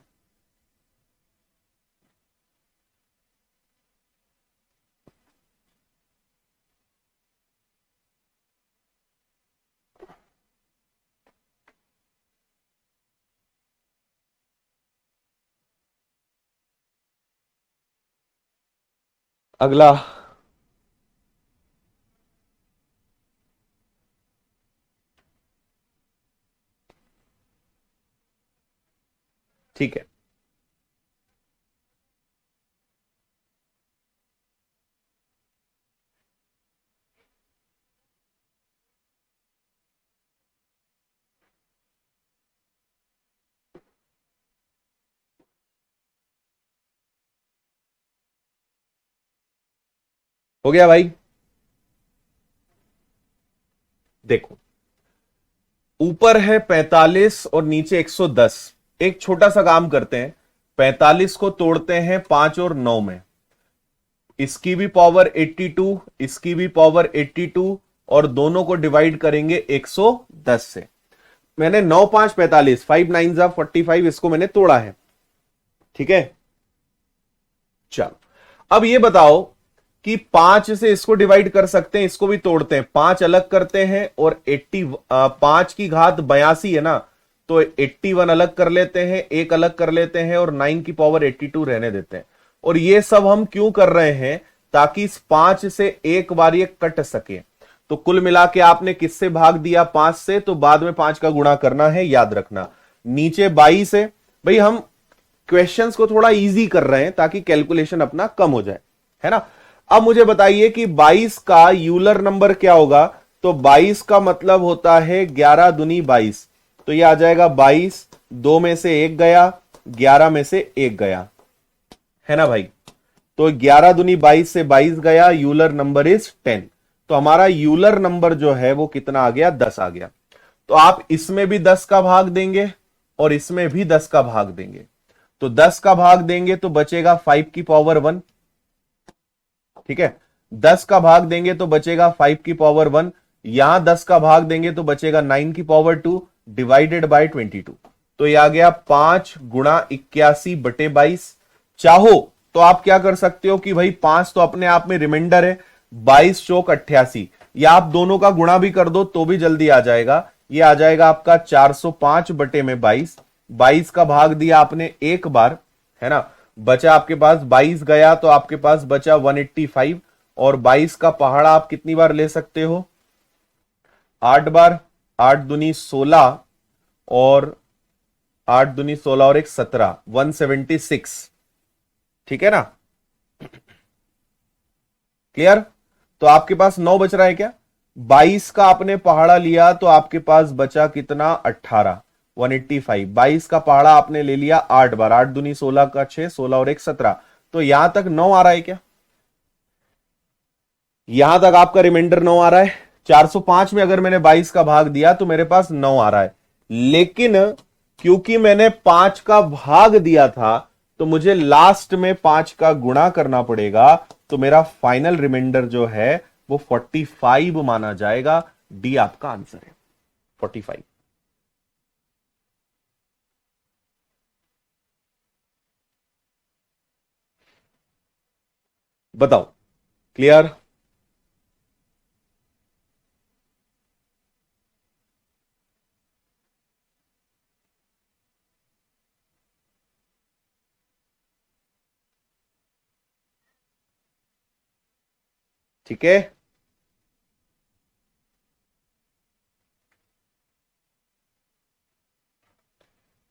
अगला। ठीक है, हो गया भाई। देखो, ऊपर है 45 और नीचे 110। एक छोटा सा काम करते हैं, 45 को तोड़ते हैं 5 और 9 में, इसकी भी पावर 82, इसकी भी पावर 82, और दोनों को डिवाइड करेंगे 110 से। मैंने 9 5 45, 5 9 जा 45, इसको मैंने तोड़ा है। ठीक है, चलो अब ये बताओ कि 5 से इसको डिवाइड कर सकते हैं, इसको भी तोड़ते हैं, 5 अलग करते हैं, और 80 5 की घात 82 है ना, तो 81 अलग कर लेते हैं, एक अलग कर लेते हैं, और 9 की पावर 82 रहने देते हैं। और ये सब हम क्यों कर रहे हैं, ताकि इस 5 से एक बार ये कट सके। तो कुल मिला के आपने किससे भाग दिया, 5 से, तो बाद में 5 का गुणा करना है, याद रखना। नीचे 22 है। भाई हम क्वेश्चंस को थोड़ा इजी कर रहे हैं ताकि कैलकुलेशन अपना कम हो जाए, है ना। अब मुझे बताइए कि 22 का यूलर नंबर क्या होगा। तो 22 का मतलब होता है 11 दूनी 22, तो ये आ जाएगा 22, 2 में से 1 गया, 11 में से 1 गया, है ना भाई। तो 11 दूनी 22 से 22 गया, यूलर नंबर इज 10। तो हमारा यूलर नंबर जो है वो कितना आ गया, 10 आ गया। तो आप इसमें भी 10 का भाग देंगे और इसमें भी 10 का भाग देंगे। तो 10 का भाग देंगे तो बचेगा 5 की पावर 1। ठीक है, 10 का भाग देंगे तो बचेगा 5 की पावर 1। यहां 10 का भाग देंगे तो बचेगा 9 की पावर 2 डिवाइडेड बाय 22। तो यह आ गया 5 गुणा 81/22। चाहो तो आप क्या कर सकते हो कि भाई 5 तो अपने आप में रिमाइंडर है, 22 चौक 88, या आप दोनों का गुणा भी कर दो तो भी जल्दी आ जाएगा। ये आ जाएगा आपका 405/22। 22 का भाग दिया आपने एक बार, है ना, बचा आपके पास 22 गया, तो आपके पास बचा 185। और 22 का पहाड़ा आप कितनी बार ले सकते हो, 8 बार। 8 दूनी 16, और 8 दूनी 16 और एक 17, 176। ठीक है ना, क्लियर। तो आपके पास 9 बच रहा है क्या। 22 का आपने पहाड़ा लिया तो आपके पास बचा कितना, 18, 185। 22 का पहाड़ा आपने ले लिया 8 बार, 8 दूनी 16 का 6, 16 और एक 17। तो यहां तक 9 आ रहा है क्या, यहां तक आपका रिमाइंडर 9 आ रहा है। 405 में अगर मैंने 22 का भाग दिया तो मेरे पास 9 आ रहा है, लेकिन क्योंकि मैंने 5 का भाग दिया था तो मुझे लास्ट में 5 का गुणा करना पड़ेगा। तो मेरा फाइनल रिमाइंडर जो है वो 45 माना जाएगा। डी आपका आंसर है, 45। बताओ, क्लियर। ठीक है,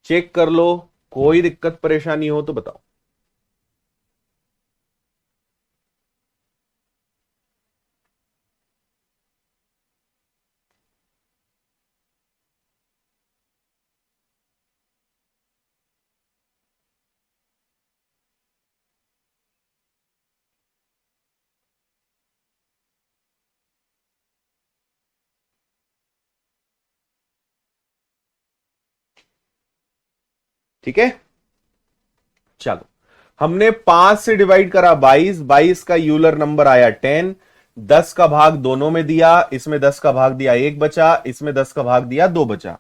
चेक कर लो, कोई दिक्कत परेशानी हो तो बताओ। ठीक है, चलो, हमने 5 से डिवाइड करा 22, 22 का यूलर नंबर आया 10। 10 का भाग दोनों में दिया, इसमें 10 का भाग दिया एक बचा, इसमें 10 का भाग दिया दो बचा।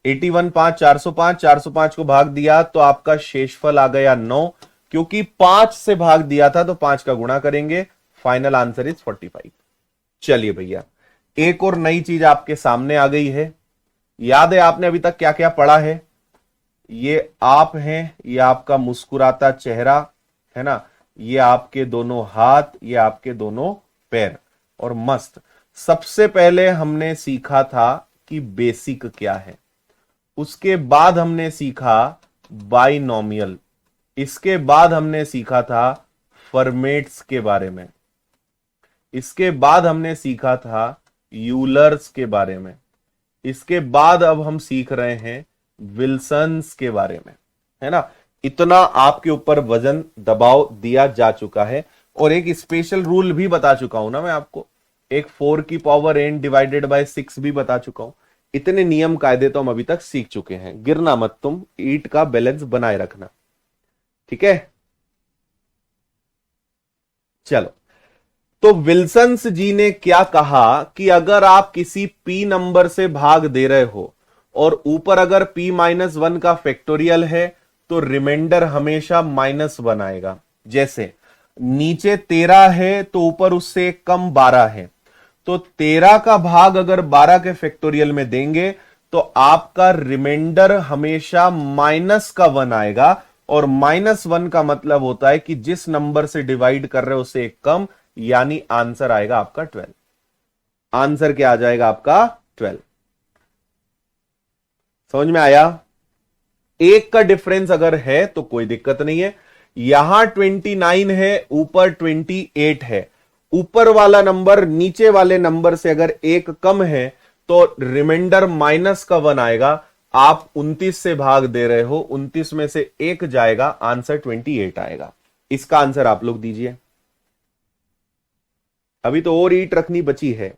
81 5 405, 405 को भाग दिया तो आपका शेषफल आ गया 9। क्योंकि 5 से भाग दिया था तो 5 का गुणा करेंगे, फाइनल आंसर इज 45। चलिए भैया, एक और नई चीज आपके सामने आ गई है। याद है आपने अभी तक क्या क्या पढ़ा है, ये आप हैं, ये आपका मुस्कुराता चेहरा, है ना, ये आपके दोनों हाथ, ये आपके दोनों पैर। और मस्त। सबसे पहले हमने सीखा था कि बेसिक क्या है, उसके बाद हमने सीखा बाइनोमियल, इसके बाद हमने सीखा था फॉर्मेट्स के बारे में, इसके बाद हमने सीखा था यूलर्स के बारे में, इसके बाद अब हम सीख रहे हैं विल्सन्स के बारे में, है ना। इतना आपके ऊपर वजन दबाव दिया जा चुका है। और एक स्पेशल रूल भी बता चुका हूं ना मैं आपको, एक 4 की पावर n डिवाइडेड बाय 6 भी बता चुका हूं। इतने नियम कायदे तो हम अभी तक सीख चुके हैं। गिरना मत तुम, ईट का बैलेंस बनाए रखना, ठीक है। चलो, तो विल्सन्स जी ने क्या कहा कि अगर आप किसी p नंबर से भाग दे रहे हो और ऊपर अगर p-1 का फैक्टोरियल है तो रिमाइंडर हमेशा -1 आएगा। जैसे नीचे 13 है तो ऊपर उससे कम 12 है, तो 13 का भाग अगर 12 के फैक्टोरियल में देंगे तो आपका रिमाइंडर हमेशा -1 आएगा। और -1 का मतलब होता है कि जिस नंबर से डिवाइड कर रहे हो उससे एक कम, यानी आंसर आएगा आपका 12। आंसर क्या आ जाएगा आपका 12। समझ में आया। एक का डिफरेंस अगर है तो कोई दिक्कत नहीं है। यहां 29 है, ऊपर 28 है, ऊपर वाला नंबर नीचे वाले नंबर से अगर एक कम है तो रिमाइंडर -1 आएगा। आप 29 से भाग दे रहे हो, 29 में से एक जाएगा, आंसर 28 आएगा। इसका आंसर आप लोग दीजिए। अभी तो और ईट रखनी बची है।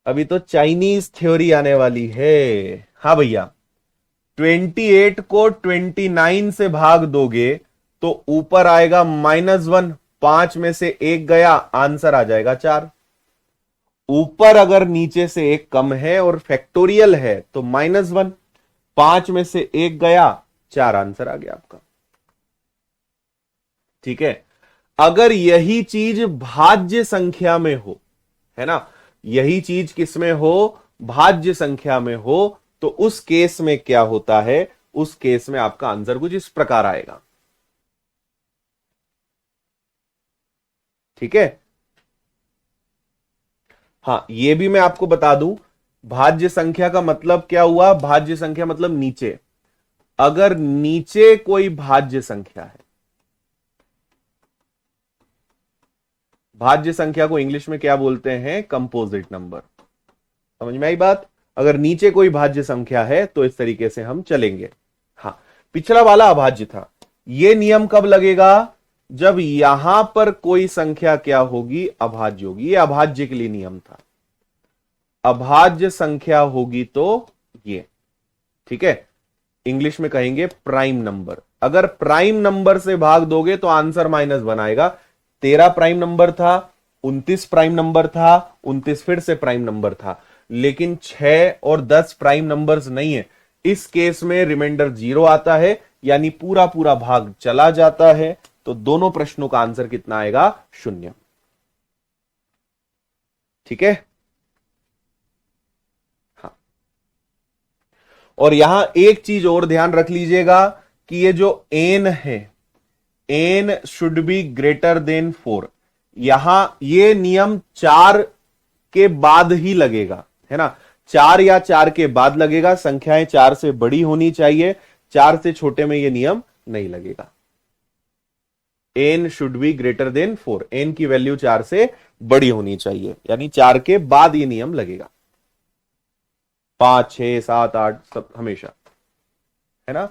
अभी तो चाइनीज थ्योरी आने वाली है। हाँ भैया, 28 को 29 से भाग दोगे तो ऊपर आएगा -1, 5 में से एक गया, आंसर आ जाएगा 4। ऊपर अगर नीचे से एक कम है और फैक्टोरियल है तो -1, 5 में से एक गया, 4, आंसर आ गया आपका। ठीक है। अगर यही चीज भाज्य संख्या में हो, है ना, यही चीज किसमें हो, भाज्य संख्या में हो, तो उस केस में क्या होता है, उस केस में आपका आंसर कुछ इस प्रकार आएगा। ठीक है। हां, यह भी मैं आपको बता दूं, भाज्य संख्या का मतलब क्या हुआ। भाज्य संख्या मतलब नीचे, अगर नीचे कोई भाज्य संख्या है, भाज्य संख्या को इंग्लिश में क्या बोलते हैं, कंपोजिट नंबर। समझ में आई बात। अगर नीचे कोई भाज्य संख्या है तो इस तरीके से हम चलेंगे। हाँ, पिछला वाला अभाज्य था। यह नियम कब लगेगा, जब यहां पर कोई संख्या क्या होगी, अभाज्य होगी। यह अभाज्य के लिए नियम था। अभाज्य संख्या होगी तो ये, ठीक है, इंग्लिश में कहेंगे प्राइम नंबर। अगर प्राइम नंबर से भाग दोगे तो आंसर -1 आएगा। 13 प्राइम नंबर था, 29 प्राइम नंबर था, 29 फिर से प्राइम नंबर था, लेकिन 6 और 10 प्राइम नंबर्स नहीं है। इस केस में रिमाइंडर 0 आता है, यानी पूरा पूरा भाग चला जाता है। तो दोनों प्रश्नों का आंसर कितना आएगा, 0। ठीक है। हाँ, और यहां एक चीज और ध्यान रख लीजिएगा कि ये जो n है, n should be greater than 4। यहां ये नियम 4 के बाद ही लगेगा, है ना। 4 या 4 के बाद लगेगा। संख्याएं 4 से बड़ी होनी चाहिए, 4 से छोटे में ये नियम नहीं लगेगा। n should be greater than 4, n की वैल्यू 4 से बड़ी होनी चाहिए, यानी 4 के बाद ये नियम लगेगा। 5, 6, 7, 8 सब हमेशा, है ना।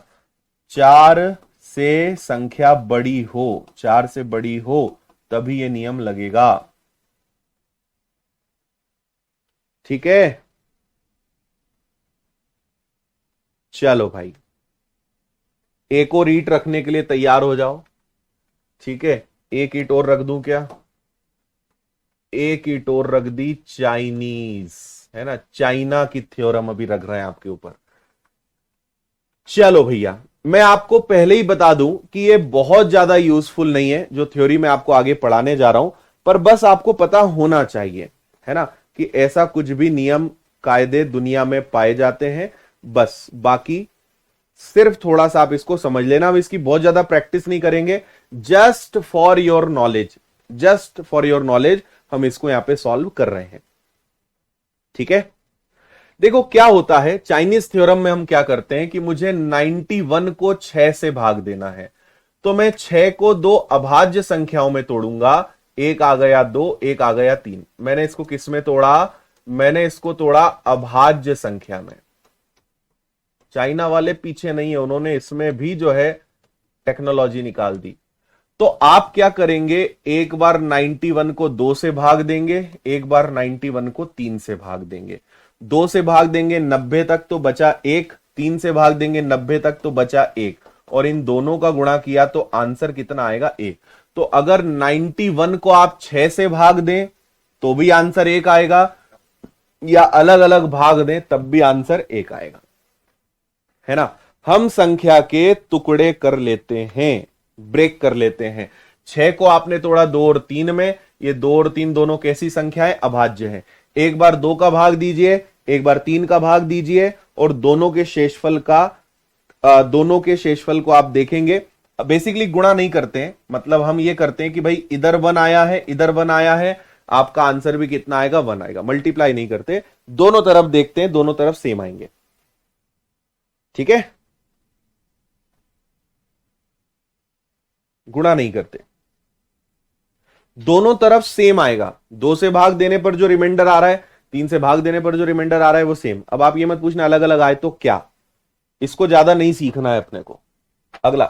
4 से संख्या बड़ी हो, 4 से बड़ी हो तभी ये नियम लगेगा। ठीक है। चलो भाई, एक और ईट रखने के लिए तैयार हो जाओ। ठीक है, एक ईट और रख दूं क्या, एक ईट और रख दी, चाइनीज, है ना, चाइना की थ्योरम अभी रख रहे हैं आपके ऊपर। चलो भैया, मैं आपको पहले ही बता दूं कि ये बहुत ज्यादा यूजफुल नहीं है जो थ्योरी मैं आपको आगे पढ़ाने जा रहा हूं, पर बस आपको पता होना चाहिए, है ना, कि ऐसा कुछ भी नियम कायदे दुनिया में पाए जाते हैं। बस बाकी सिर्फ थोड़ा सा आप इसको समझ लेना, हम इसकी बहुत ज्यादा प्रैक्टिस नहीं करेंगे, just for your knowledge, just for your knowledge हम इसको यहां पे सॉल्व कर रहे हैं। ठीक है, देखो क्या होता है चाइनीज थ्योरम में, हम क्या करते हैं कि मुझे 91 को 6 से भाग देना है, तो मैं 6 को दो अभाज्य संख्याओं में तोड़ूंगा, एक आ गया 2, एक आ गया 3। मैंने इसको किस में तोड़ा, मैंने इसको तोड़ा अभाज्य संख्या में। चाइना वाले पीछे नहीं है, उन्होंने इसमें भी जो है टेक्नोलॉजी निकाल दी। तो आप क्या करेंगे, एक बार 91 को 2 से भाग देंगे, एक बार 91 को 3 से भाग देंगे। 2 से भाग देंगे 90 तक तो बचा 1, 3 से भाग देंगे 90 तक तो बचा 1, और इन दोनों का गुणा किया तो आंसर कितना आएगा 1। तो अगर 91 को आप 6 से भाग दें तो भी आंसर 1 आएगा, या अलग अलग भाग दें तब भी आंसर 1 आएगा, है ना। हम संख्या के टुकड़े कर लेते हैं, ब्रेक कर लेते हैं। 6 को आपने तोड़ा 2 और 3 में, ये 2 और 3 दोनों कैसी संख्याएं, अभाज्य हैं। एक बार 2 का भाग दीजिए, एक बार 3 का भाग दीजिए, और दोनों के शेषफल को आप देखेंगे। बेसिकली गुणा नहीं करते हैं, मतलब हम ये करते हैं कि भाई इधर 1 आया है, इधर 1 आया है, आपका आंसर भी कितना आएगा, 1 आएगा। मल्टीप्लाई नहीं करते, दोनों तरफ देखते हैं, दोनों तरफ सेम आएंगे। ठीक है, गुणा नहीं करते, दोनों तरफ सेम आएगा। 2 से भाग देने पर जो रिमाइंडर आ रहा है, 3 से भाग देने पर जो रिमाइंडर आ रहा है वो सेम। अब आप ये मत पूछना अलग अलग आए तो क्या, इसको ज्यादा नहीं सीखना है अपने को। अगला,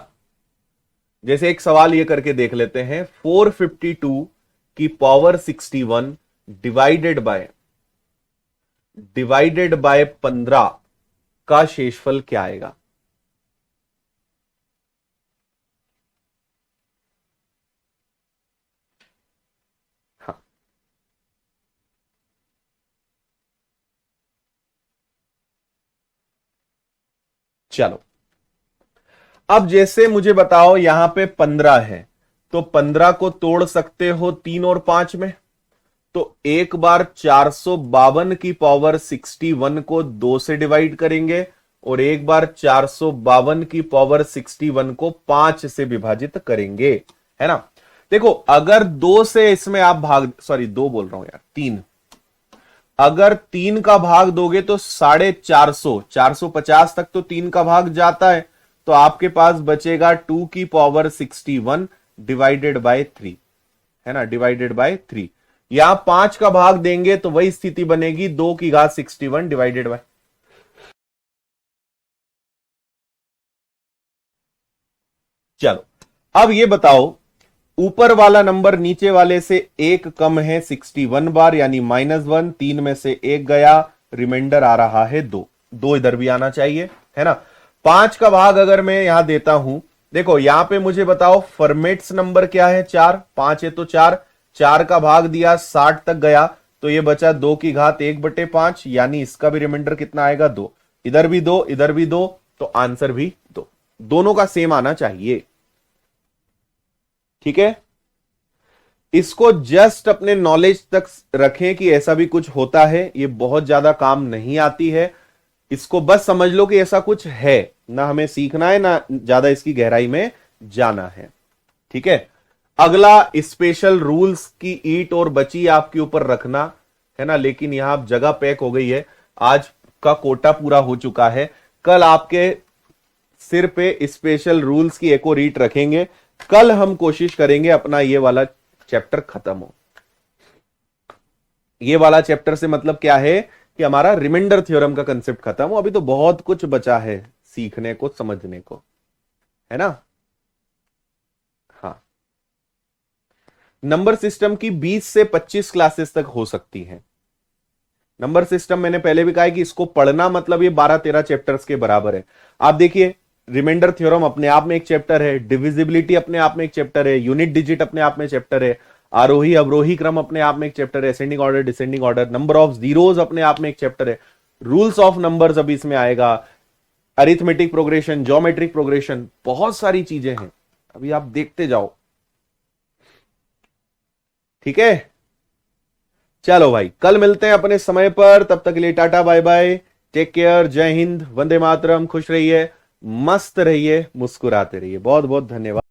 जैसे एक सवाल ये करके देख लेते हैं, 452 की पावर 61 डिवाइडेड बाय 15 का शेषफल क्या आएगा। हाँ, चलो अब जैसे मुझे बताओ, यहां पे 15 है, तो 15 को तोड़ सकते हो 3 और 5 में। तो एक बार 452 की पावर 61 को 2 से डिवाइड करेंगे, और एक बार 452 की पावर 61 को 5 से विभाजित करेंगे, है ना। देखो अगर 2 से इसमें आप भाग, सॉरी 2 बोल रहा हूं यार, 3, अगर 3 का भाग दोगे तो 450, 450 तक तो 3 का भाग जाता है, तो आपके पास बचेगा 2 की पावर 61 डिवाइडेड बाय 3, है ना, डिवाइडेड बाय 3। यहां 5 का भाग देंगे तो वही स्थिति बनेगी, 2 की घात 61 डिवाइडेड बाय। चलो अब ये बताओ, ऊपर वाला नंबर नीचे वाले से एक कम है 61 बार, यानी -1, 3 में से एक गया, रिमाइंडर आ रहा है 2, 2 इधर भी आना चाहिए, है ना। 5 का भाग अगर मैं यहां देता हूं, देखो यहां पे मुझे बताओ फॉर्मेट्स नंबर क्या है, 4, 5 है तो 4 का भाग दिया 60 तक गया, तो ये बचा 2 की घात 1/5, यानी इसका भी रिमाइंडर कितना आएगा 2, इधर भी 2, इधर भी 2, तो आंसर भी 2, दोनों का सेम आना चाहिए। ठीक है, इसको जस्ट अपने नॉलेज तक रखें कि ऐसा भी कुछ होता है, ये बहुत ज्यादा काम नहीं आती है, इसको बस समझ लो कि ऐसा कुछ है, ना हमें सीखना है ना ज्यादा इसकी गहराई में जाना है। ठीक है, अगला स्पेशल रूल्स की ईट और बची आपके ऊपर रखना, है ना, लेकिन यहां जगह पैक हो गई है, आज का कोटा पूरा हो चुका है, कल आपके सिर पे स्पेशल रूल्स की एक और ईट रखेंगे। कल हम कोशिश करेंगे अपना ये वाला चैप्टर खत्म हो। ये वाला चैप्टर से मतलब क्या है कि हमारा रिमाइंडर थ्योरम का कंसेप्ट खत्म हो, अभी तो बहुत कुछ बचा है सीखने को, समझने को, है ना। हाँ, नंबर सिस्टम की 20 से 25 क्लासेस तक हो सकती हैं। नंबर सिस्टम मैंने पहले भी कहा है कि इसको पढ़ना मतलब ये 12-13 चैप्टर्स के बराबर है। आप देखिए, रिमाइंडर थ्योरम अपने आप में एक चैप्टर है, डिविजिबिलिटी अपने आप में एक चैप्टर है, यूनिट डिजिट अपने आप में चैप्टर है, आरोही अवरोही क्रम अपने आप में एक चैप्टर है, ascending order descending order, number of zeros अपने आप में एक चैप्टर है, रूल्स ऑफ नंबर्स अभी इसमें आएगा, अरिथमेटिक प्रोग्रेशन, ज्योमेट्रिक प्रोग्रेशन, बहुत सारी चीजें हैं, अभी आप देखते जाओ। ठीक है, चलो भाई कल मिलते हैं अपने समय पर, तब तक के लिए tata bye bye, take care, जय हिंद, वंदे मातरम, खुश रहिए, मस्त रहिए, मुस्कुराते रहिए। बहुत बहुत धन्यवाद।